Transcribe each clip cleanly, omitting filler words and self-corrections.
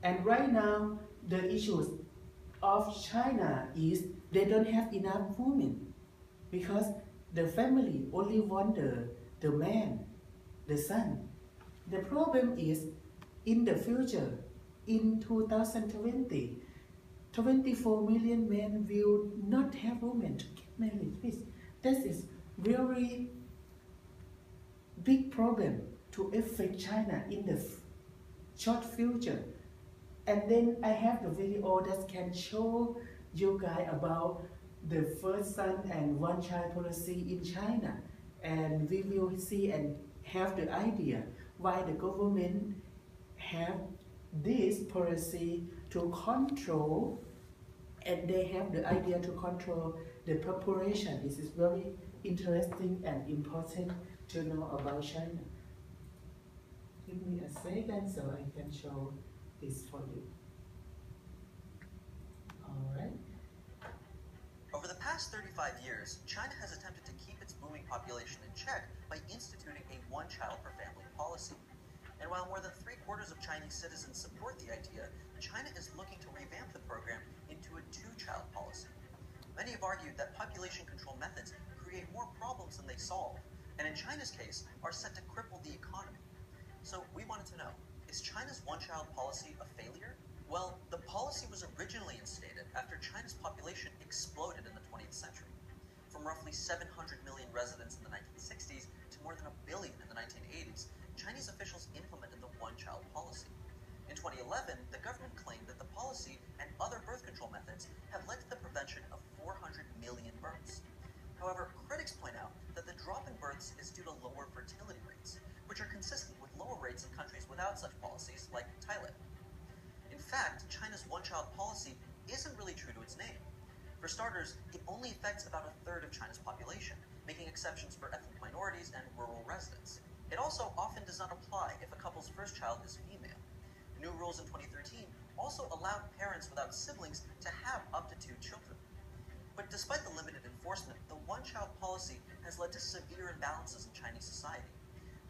And right now, the issues of China is they don't have enough women because the family only want the man, the son. The problem is in the future, in 2020, 24 million men will not have women to get married with. This is very big problem to affect China in the short future. And then I have the video that can show you guys about the first son and one child policy in China. And we will see and have the idea why the government have this policy to control, and they have the idea to control the population. This is very interesting and important to know about China. Give me a second so I can show this for you. All right. Over the past 35 years, China has attempted to keep its booming population in check by instituting a one-child per family policy. And while more than 3/4 of Chinese citizens support the idea, China is looking to revamp the program into a two-child policy. Many have argued that population control methods create more problems than they solve, and in China's case, are set to cripple the economy. So we wanted to know, is China's one-child policy a failure? Well, the policy was originally instated after China's population exploded in the 20th century. From roughly 700 million residents in the 1960s to more than 1 billion in the 1980s, Chinese officials implemented the one-child policy. In 2011, the government claimed that the policy and other birth control methods have led to the prevention of 400 million births. However, critics point out that the drop in births is due to lower fertility rates, which are consistent with lower rates in countries without such policies like Thailand. In fact, China's one-child policy isn't really true to its name. For starters, it only affects about 1/3 of China's population, making exceptions for ethnic minorities and rural residents. It also often does not apply if a couple's first child is female. New rules in 2013 also allowed parents without siblings to have up to 2 children. But despite the limited enforcement, the one-child policy has led to severe imbalances in Chinese society.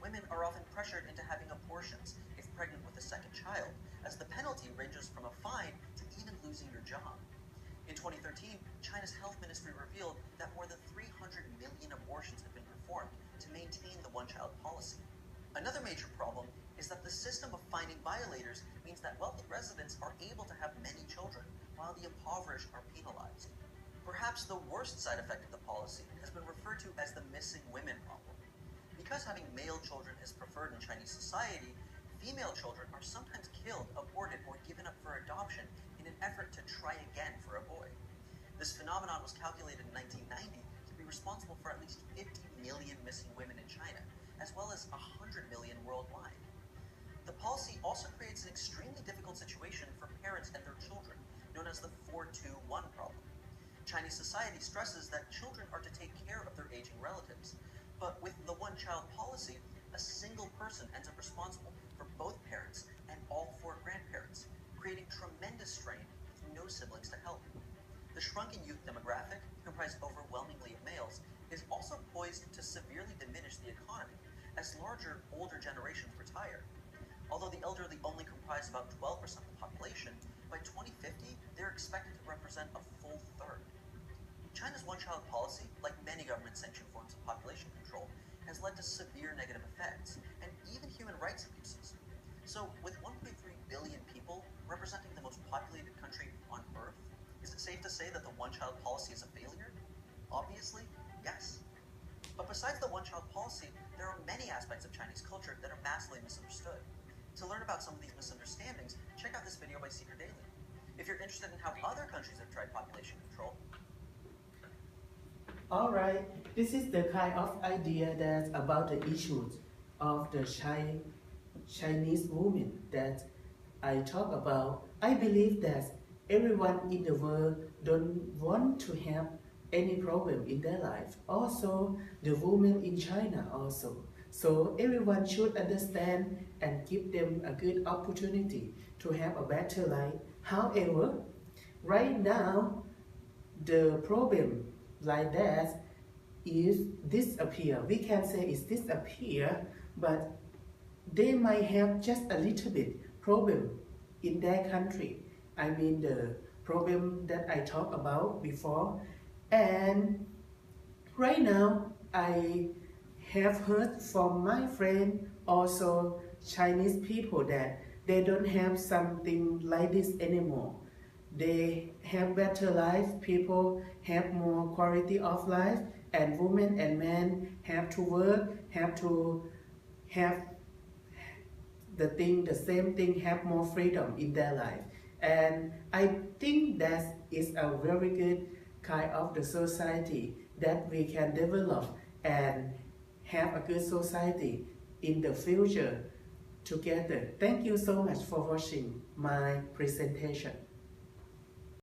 Women are often pressured into having abortions if pregnant with a second child, as the penalty ranges from a fine to even losing your job. In 2013, China's health ministry revealed that more than 300 million abortions have been performed to maintain the one-child policy. Another major problem is that the system of fining violators means that wealthy residents are able to have many children, while the impoverished are penalized. Perhaps the worst side effect of the policy has been referred to as the missing women problem. Because having male children is preferred in Chinese society, female children are sometimes killed, aborted, or given up for adoption in an effort to try again for a boy. This phenomenon was calculated in 1990 to be responsible for at least 50 million missing women in China, as well as 100 million worldwide. The policy also creates an extremely difficult situation for parents and their children, known as the 4-2-1 problem. Chinese society stresses that children are to take care of their aging relatives, but with the one-child policy, a single person ends up responsible for both parents and all 4 grandparents, creating tremendous strain with no siblings to help. The shrunken youth demographic, comprised overwhelmingly of males, is also poised to severely diminish the economy as larger, older generations retire. Although the elderly only comprise about 12% of the population, by 2050, they're expected to represent a full third. China's one-child policy, like many government-sanctioned forms of population control, has led to severe negative effects, and even human rights abuses. So, with 1.3 billion people representing the most populated country on Earth, is it safe to say that the one-child policy is a failure? Obviously, yes. But besides the one-child policy, there are many aspects of Chinese culture that are massively misunderstood. To learn about some of these misunderstandings, check out this video by Seeker Daily. If you're interested in how other countries have tried population control, Alright, this is the kind of idea that about the issues of the Chinese women that I talk about. I believe that everyone in the world don't want to have any problem in their life. Also, the women in China also. So everyone should understand and give them a good opportunity to have a better life. However, right now, the problem like that is disappear. We can say it's disappear, but they might have just a little bit problem in their country. I mean the problem that I talked about before. And right now, I have heard from my friend, also Chinese people, that they don't have something like this anymore. They have better life, people have more quality of life, and women and men have to work, have to have the same thing, have more freedom in their life. And I think that is a very good kind of the society that we can develop and have a good society in the future together. Thank you so much for watching my presentation.